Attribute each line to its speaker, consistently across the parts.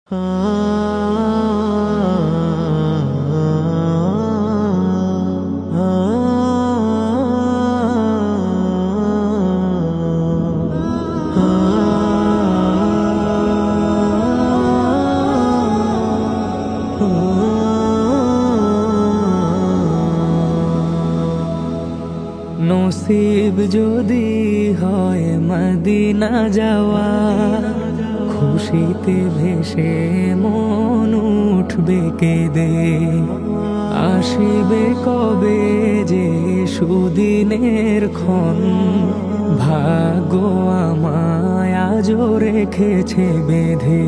Speaker 1: নসিব যদি হয় মদিনা যাওয়া, খুশিতে ভেসে মন উঠবে কেঁদে। আসিবে কবে যে সুদিনের ক্ষণ, ভাগ্য আমায় আজও রেখেছে বেঁধে।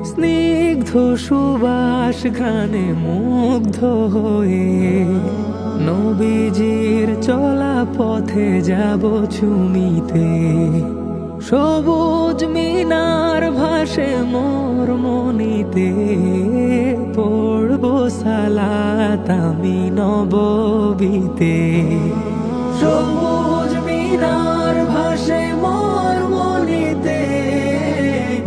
Speaker 1: স্নিগ্ধ সুবাস ঘ্রাণে মুগ্ধ হয়ে নবীজির চলা পথে যাব চুমিতে। সবুজ মিনার ভাসে মোর মনিতে, পড়ব সালাত আমি নববীতে। সবুজ মিনার ভাসে মোর মনিতে,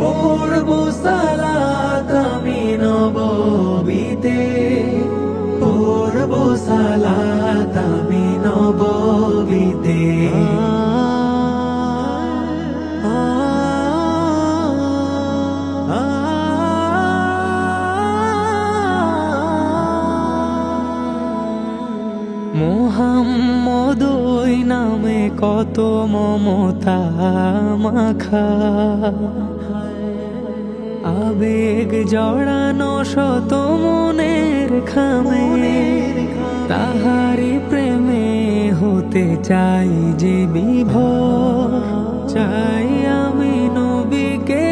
Speaker 1: পড়ব সালাত আমি নববীতে। পড়ব সালাত আমি নববীতে। মুহাম্মদ ওই নামে কত মমতা মাখা, আবেগ জড়ানো শত মনের খামে। তাহারি প্রেমে হতে চাই যে বিভোর, চাই আমি নবীকে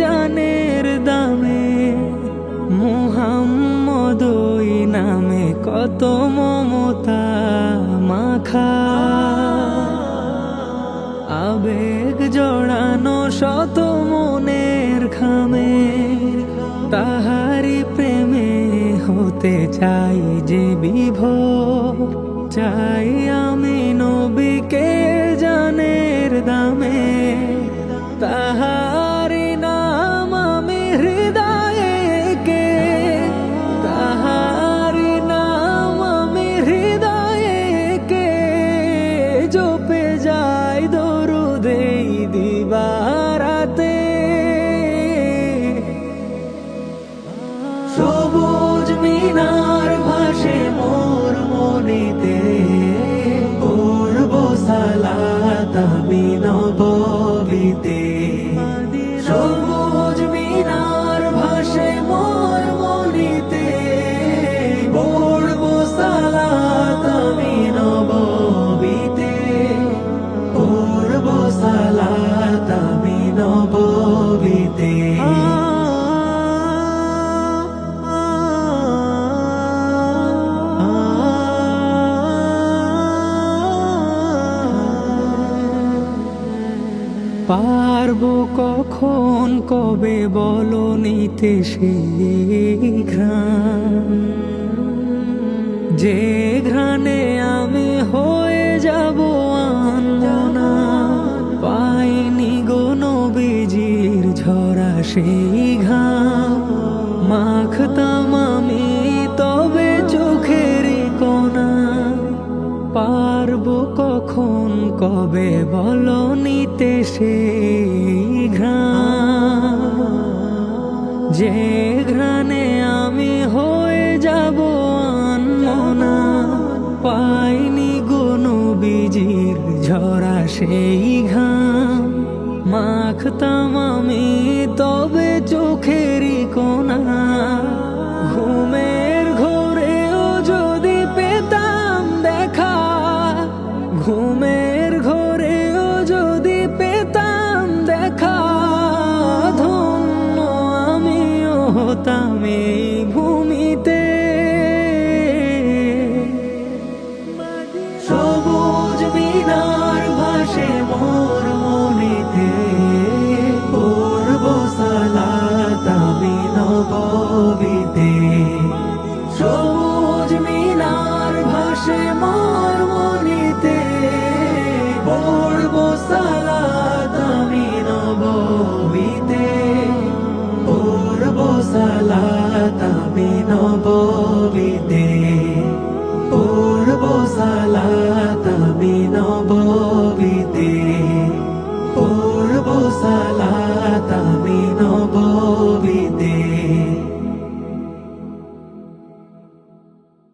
Speaker 1: জানের দামে। মুহাম্মদ ওই নামে কত মমতা মাখা, আবেগ জড়ানো শত মনের খামে। তাহারি প্রেমে হতে চাই যে বিভোর, চাই আমি নবীকে জানের দামে। তাহারি নাম আমি হৃদয়ে কে, তাহারি নাম আমি হৃদয়ে কে। জপে যাই দরুদে দিবারাতে। সবুজ মিনার ভাসে মোর মনিতে, পড়ব সালাত আমি নববীতে। সবুজ মিনার ভাসে মোর মনিতে, পড়ব সালাত আমি নববীতে। পড়ব সালাত আমি নববীতে। পারবো কখন কবে বলো নিতে সেই ঘ্রাণ, যে ঘ্রাণে আমি হয়ে যাব আনমনা। পাইনি গো নবীজির ঝরা সেই ঘাম, মাখতাম আমি তবে চোখের কোনা। পারবো কখন কবে বলো নিতে সেই ঘ্রাণ, যে ঘ্রাণে আমি হয়ে যাব আনমনা। পাইনি গো নবীজির ঝরা সেই ঘাম, মাখতাম আমি তবে চোখের কোনা। ঘুমের ঘোরেও যদি পেতাম দেখা, ঘুমের ঘোরেও যদি পেতাম দেখা। ধন্য আমিও হতাম এই ভূমিতে। সবুজ মিনার ভাসে মোর মনিতে, পড়ব সালাত আমি নববীতে। সবুজ মিনার ভাসে মোর মনিতে, পড়ব সালাত আমি নববীতে। পড়ব সালাত আমি নববীতে